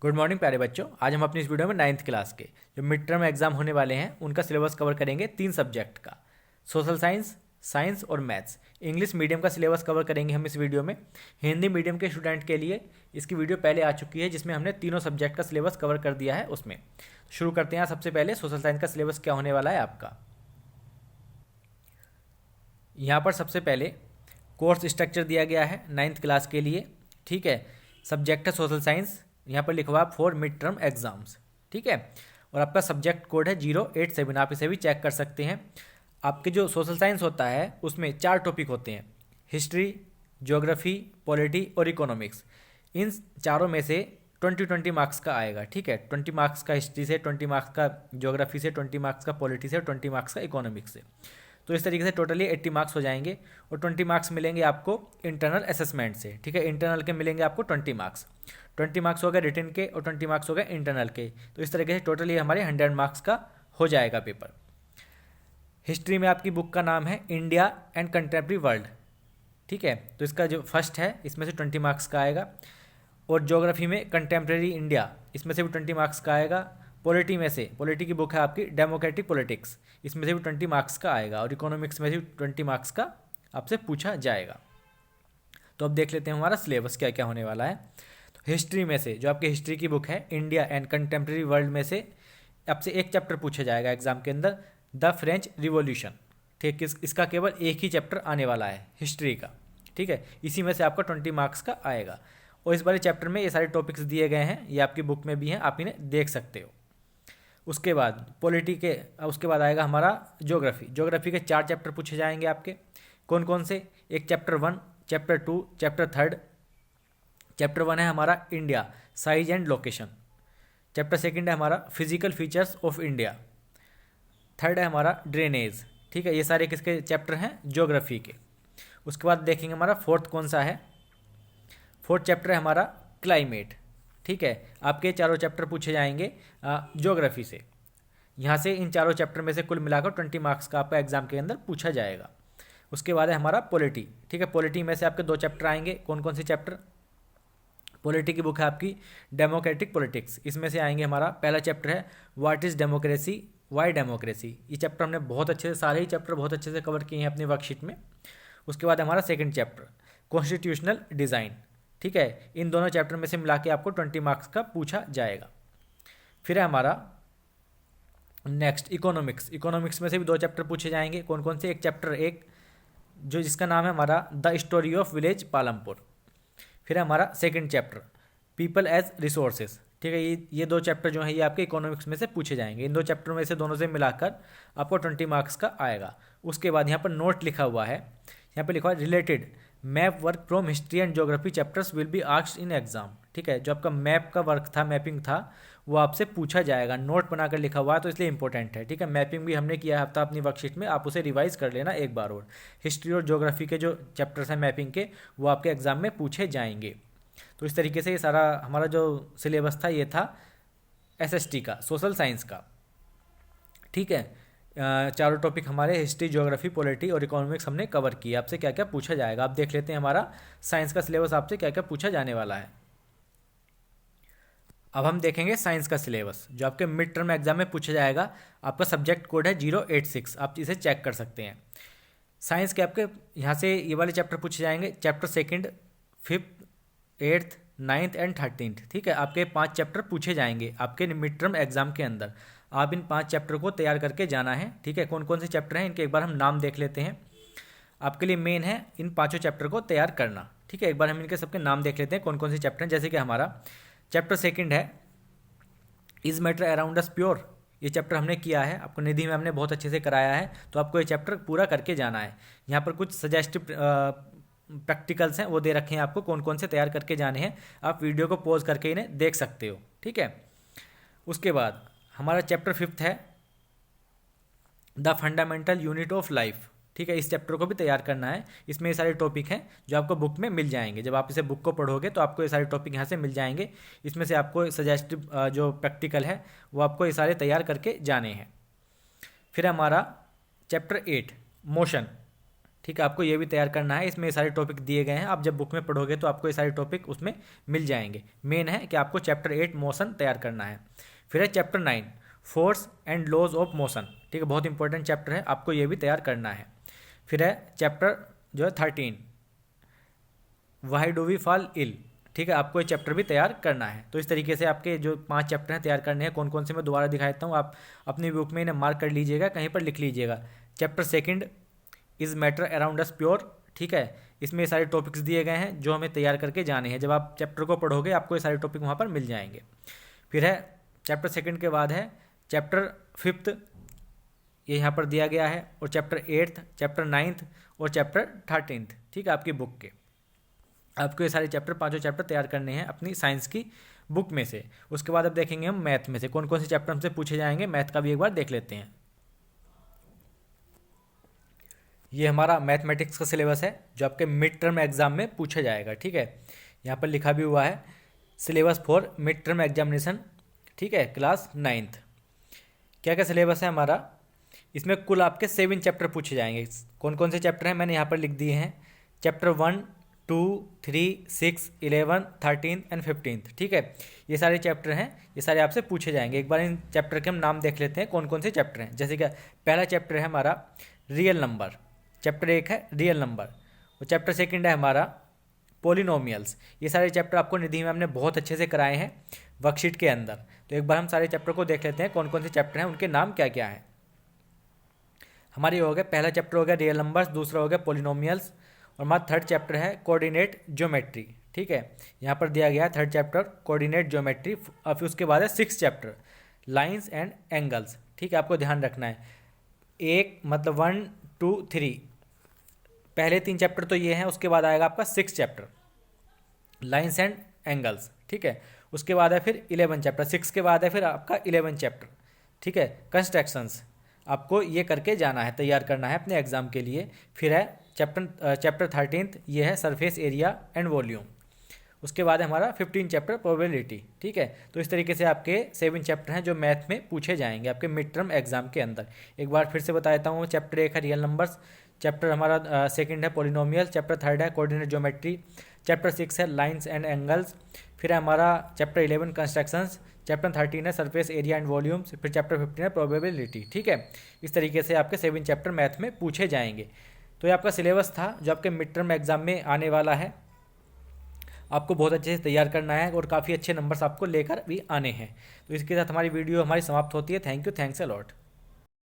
Good morning प्यारे बच्चों। आज हम अपनी इस वीडियो में 9th क्लास के जो मिड टर्म एग्जाम होने वाले हैं उनका सिलेबस कवर करेंगे। 3 सब्जेक्ट का, सोशल साइंस, साइंस और मैथ्स। इंग्लिश मीडियम का सिलेबस कवर करेंगे हम इस वीडियो में। हिंदी मीडियम के स्टूडेंट के लिए इसकी वीडियो पहले आ चुकी है जिसमें हमने तीनों सब्जेक्ट का सिलेबस कवर कर दिया है। उसमें शुरू करते हैं। सबसे पहले सोशल साइंस का सिलेबस क्या होने वाला है आपका। यहाँ पर सबसे पहले कोर्स स्ट्रक्चर दिया गया है 9th क्लास के लिए। ठीक है, सब्जेक्ट है सोशल साइंस, यहाँ पर लिखा हुआ है फॉर मिड टर्म एग्जाम्स। ठीक है, और आपका सब्जेक्ट कोड है 087। आप इसे भी चेक कर सकते हैं। आपके जो सोशल साइंस होता है उसमें 4 टॉपिक होते हैं, हिस्ट्री, ज्योग्राफी, पॉलिटी और इकोनॉमिक्स। इन चारों में से 20-20 मार्क्स का आएगा। ठीक है, 20 मार्क्स का हिस्ट्री से, 20 मार्क्स का ज्योग्राफी से, 20 मार्क्स का पॉलिटी से और 20 मार्क्स का इकोनॉमिक्स से। तो इस तरीके से टोटली 80 मार्क्स हो जाएंगे और 20 मार्क्स मिलेंगे आपको इंटरनल असेसमेंट से। ठीक है, इंटरनल के मिलेंगे आपको 20 मार्क्स। 20 मार्क्स हो गए रिटन के और 20 मार्क्स हो गए इंटरनल के। तो इस तरीके से टोटली हमारे 100 मार्क्स का हो जाएगा पेपर। हिस्ट्री में आपकी बुक का नाम है इंडिया एंड कंटेम्प्रेरी वर्ल्ड। ठीक है, तो इसका जो फर्स्ट है इसमें से 20 मार्क्स का आएगा। और ज्योग्राफी में कंटेम्प्रेरी इंडिया, इसमें से भी 20 मार्क्स का आएगा। पॉलिटी में से, पॉलिटी की बुक है आपकी डेमोक्रेटिक पॉलिटिक्स, इसमें से भी 20 मार्क्स का आएगा। और इकोनॉमिक्स में से भी 20 मार्क्स का आपसे पूछा जाएगा। तो अब देख लेते हैं हमारा सिलेबस क्या क्या होने वाला है। तो हिस्ट्री में से जो आपकी हिस्ट्री की बुक है इंडिया एंड कंटेम्प्रेरी वर्ल्ड में से आपसे एक चैप्टर पूछा जाएगा एग्जाम के अंदर, द फ्रेंच रिवॉल्यूशन। ठीक, इसका केवल एक ही चैप्टर आने वाला है हिस्ट्री का। ठीक है, इसी में से आपका 20 मार्क्स का आएगा। और इस बारे चैप्टर में ये सारे टॉपिक्स दिए गए हैं, ये आपकी बुक में भी हैं, आप इन्हें देख सकते हो। उसके बाद पॉलिटी के, उसके बाद आएगा हमारा ज्योग्राफी। ज्योग्राफी के 4 चैप्टर पूछे जाएंगे आपके। कौन कौन से? एक चैप्टर 1, चैप्टर 2, चैप्टर 3। चैप्टर 1 है हमारा India, size and location. Chapter 2 है हमारा फिजिकल फीचर्स ऑफ इंडिया। 3 है हमारा ड्रेनेज। ठीक है, ये सारे किसके चैप्टर हैं? ज्योग्राफी के। उसके बाद देखेंगे हमारा 4th कौन सा है। 4th चैप्टर है हमारा क्लाइमेट। ठीक है, आपके चारों चैप्टर पूछे जाएंगे ज्योग्राफी से। यहाँ से इन चारों चैप्टर में से कुल मिलाकर 20 मार्क्स का आपका एग्जाम के अंदर पूछा जाएगा। उसके बाद है हमारा पॉलिटी। ठीक है, पॉलिटी में से आपके 2 चैप्टर आएंगे। कौन कौन से चैप्टर? पॉलिटी की बुक है आपकी डेमोक्रेटिक पॉलिटिक्स, इसमें से आएंगे हमारा पहला चैप्टर है what is democracy, Y democracy. ये चैप्टर हमने बहुत अच्छे से, सारे ही चैप्टर बहुत अच्छे से कवर किए हैं अपनी वर्कशीट में। उसके बाद हमारा 2nd चैप्टर कॉन्स्टिट्यूशनल डिज़ाइन। ठीक है, इन दोनों चैप्टर में से मिला के आपको 20 मार्क्स का पूछा जाएगा। फिर है हमारा नेक्स्ट इकोनॉमिक्स। इकोनॉमिक्स में से भी 2 चैप्टर पूछे जाएंगे। कौन कौन से? एक चैप्टर 1 जो जिसका नाम है हमारा the story of village Palampur. फिर है हमारा 2nd chapter people as resources. ठीक है, ये 2 चैप्टर जो हैं ये आपके इकोनॉमिक्स में से पूछे जाएंगे। इन 2 चैप्टर में से दोनों से मिलाकर आपको 20 मार्क्स का आएगा। उसके बाद यहाँ पर नोट लिखा हुआ है, यहाँ पर लिखा हुआ है related map work from history and geography chapters will be asked in exam. ठीक है, जो आपका मैप का वर्क था, मैपिंग था, वो आपसे पूछा जाएगा। नोट बनाकर लिखा हुआ है तो इसलिए इंपॉर्टेंट है। ठीक है, मैपिंग भी हमने किया हफ्ता अपनी वर्कशीट में, आप उसे रिवाइज कर लेना एक बार और। हिस्ट्री और ज्योग्राफी के जो चैप्टर्स हैं मैपिंग के, वो आपके एग्जाम में पूछे जाएंगे। तो इस तरीके से ये सारा हमारा जो सिलेबस था ये था एसएसटी का, सोशल साइंस का। ठीक है, चारों टॉपिक हमारे हिस्ट्री, ज्योग्राफी, पॉलिटी और इकोनॉमिक्स हमने कवर किया। आपसे क्या क्या पूछा जाएगा आप देख लेते हैं। हमारा साइंस का सिलेबस आपसे क्या क्या पूछा जाने वाला है। अब हम देखेंगे साइंस का सिलेबस जो आपके मिड टर्म एग्जाम में पूछा जाएगा। आपका सब्जेक्ट कोड है 086, आप इसे चेक कर सकते हैं। साइंस के आपके यहाँ से ये वाले चैप्टर पूछे जाएंगे, chapter 2, 5th, 8th, 9th and 13th। ठीक है, आपके 5 चैप्टर पूछे जाएंगे आपके मिड टर्म एग्जाम के अंदर। आप इन 5 चैप्टर को तैयार करके जाना है। ठीक है, कौन कौन से चैप्टर हैं इनके एक बार हम नाम देख लेते हैं। आपके लिए मेन है इन 5 चैप्टर को तैयार करना। ठीक है, एक बार हम इनके सबके नाम देख लेते हैं कौन कौन से चैप्टर हैं। जैसे कि हमारा चैप्टर 2 है is matter around us pure. ये चैप्टर हमने किया है, आपको निधि में हमने बहुत अच्छे से कराया है, तो आपको ये चैप्टर पूरा करके जाना है। यहाँ पर कुछ सजेस्टिव प्रैक्टिकल्स हैं वो दे रखे हैं आपको, कौन कौन से तैयार करके जाने हैं। आप वीडियो को पॉज करके इन्हें देख सकते हो। ठीक है, उसके बाद हमारा चैप्टर 5 है the fundamental unit of life. ठीक है, इस चैप्टर को भी तैयार करना है। इसमें ये सारे टॉपिक हैं जो आपको बुक में मिल जाएंगे। जब आप इसे बुक को पढ़ोगे तो आपको ये सारे टॉपिक यहाँ से मिल जाएंगे। इसमें से आपको सजेस्टिव जो प्रैक्टिकल है वो आपको ये सारे तैयार करके जाने हैं। फिर हमारा चैप्टर 8 मोशन। ठीक है, आपको ये भी तैयार करना है। इसमें ये सारे टॉपिक दिए गए हैं, आप जब बुक में पढ़ोगे तो आपको ये सारे टॉपिक उसमें मिल जाएंगे। मेन है कि आपको चैप्टर 8 मोशन तैयार करना है। फिर है chapter 9 force and laws of motion, ठीक है, बहुत इंपॉर्टेंट चैप्टर है, आपको ये भी तैयार करना है। फिर है चैप्टर जो है 13 why do we fall ill, ठीक है, आपको ये चैप्टर भी तैयार करना है। तो इस तरीके से आपके जो 5 चैप्टर हैं तैयार करने हैं। कौन कौन से मैं दोबारा दिखा देता हूँ, आप अपनी बुक में इन्हें मार्क कर लीजिएगा, कहीं पर लिख लीजिएगा। Chapter 2 is matter around us pure, ठीक है, इसमें ये सारे टॉपिक्स दिए गए हैं जो हमें तैयार करके जाने हैं। जब आप चैप्टर को पढ़ोगे आपको ये सारे टॉपिक वहाँ पर मिल जाएंगे। फिर है चैप्टर 2 के बाद है चैप्टर 5, ये यहाँ पर दिया गया है, और चैप्टर 8, चैप्टर 9 और चैप्टर 13, ठीक है, आपकी बुक के। आपको ये सारे चैप्टर 5 चैप्टर तैयार करने हैं अपनी साइंस की बुक में से। उसके बाद अब देखेंगे हम मैथ में से कौन कौन से चैप्टर हमसे पूछे जाएंगे, मैथ का भी एक बार देख लेते हैं। ये हमारा मैथमेटिक्स का सिलेबस है जो आपके मिड टर्म एग्जाम में पूछा जाएगा, ठीक है, यहाँ पर लिखा भी हुआ है syllabus for mid term examination, ठीक है, क्लास 9th। क्या क्या सिलेबस है हमारा, इसमें कुल आपके 7 चैप्टर पूछे जाएंगे। कौन कौन से चैप्टर हैं मैंने यहाँ पर लिख दिए हैं, चैप्टर 1, 2, 3, 6, 11, 13 एंड 15, ठीक है, ये सारे चैप्टर हैं, ये सारे आपसे पूछे जाएंगे। एक बार इन चैप्टर के हम नाम देख लेते हैं कौन कौन से चैप्टर हैं। जैसे कि पहला चैप्टर है हमारा रियल नंबर, चैप्टर 1 है रियल नंबर, और चैप्टर 2 है हमारा पॉलिनोमियल्स। ये सारे चैप्टर आपको निधि मैम ने बहुत अच्छे से कराए हैं वर्कशीट के अंदर। तो एक बार हम सारे चैप्टर को देख लेते हैं कौन कौन से चैप्टर हैं, उनके नाम क्या क्या हैं। हमारे हो गया पहला चैप्टर हो गया रियल नंबर्स, दूसरा हो गया पॉलिनोमियल्स, और हमारा 3rd चैप्टर है कोऑर्डिनेट ज्योमेट्री, ठीक है, यहाँ पर दिया गया है 3rd चैप्टर कोऑर्डिनेट ज्योमेट्री। और फिर उसके बाद है 6th chapter lines and angles, ठीक है, आपको ध्यान रखना है, एक मतलब 1, 2, 3 पहले 3 चैप्टर तो ये हैं। उसके बाद आएगा आपका 6th chapter lines and angles, ठीक है, उसके बाद है फिर 11 चैप्टर, 6 के बाद है फिर आपका 11 चैप्टर, ठीक है, कंस्ट्रक्शंस। आपको ये करके जाना है, तैयार करना है अपने एग्जाम के लिए। फिर है चैप्टर 13, ये है सरफेस एरिया एंड वॉल्यूम। उसके बाद है हमारा 15 चैप्टर प्रोबेबिलिटी, ठीक है। तो इस तरीके से आपके 7 चैप्टर हैं जो मैथ में पूछे जाएंगे आपके मिड टर्म एग्जाम के अंदर। एक बार फिर से बता देता हूँ, चैप्टर 1 है रियल नंबर्स, चैप्टर हमारा 2 है पॉलिनोमियल, चैप्टर 3 है कोऑर्डिनेट ज्योमेट्री, चैप्टर 6 है लाइंस एंड एंगल्स, फिर है हमारा चैप्टर 11 कंस्ट्रक्शंस, चैप्टर 13 है सरफेस एरिया एंड वॉल्यूम्स, फिर चैप्टर 15 है प्रोबेबिलिटी, ठीक है। इस तरीके से आपके 7 चैप्टर मैथ में पूछे जाएंगे। तो ये आपका सिलेबस था जो आपके मिड टर्म एग्जाम में आने वाला है। आपको बहुत अच्छे से तैयार करना है और काफ़ी अच्छे नंबर्स आपको लेकर भी आने हैं। तो इसके साथ हमारी वीडियो हमारी समाप्त होती है। Thank you, thanks a lot.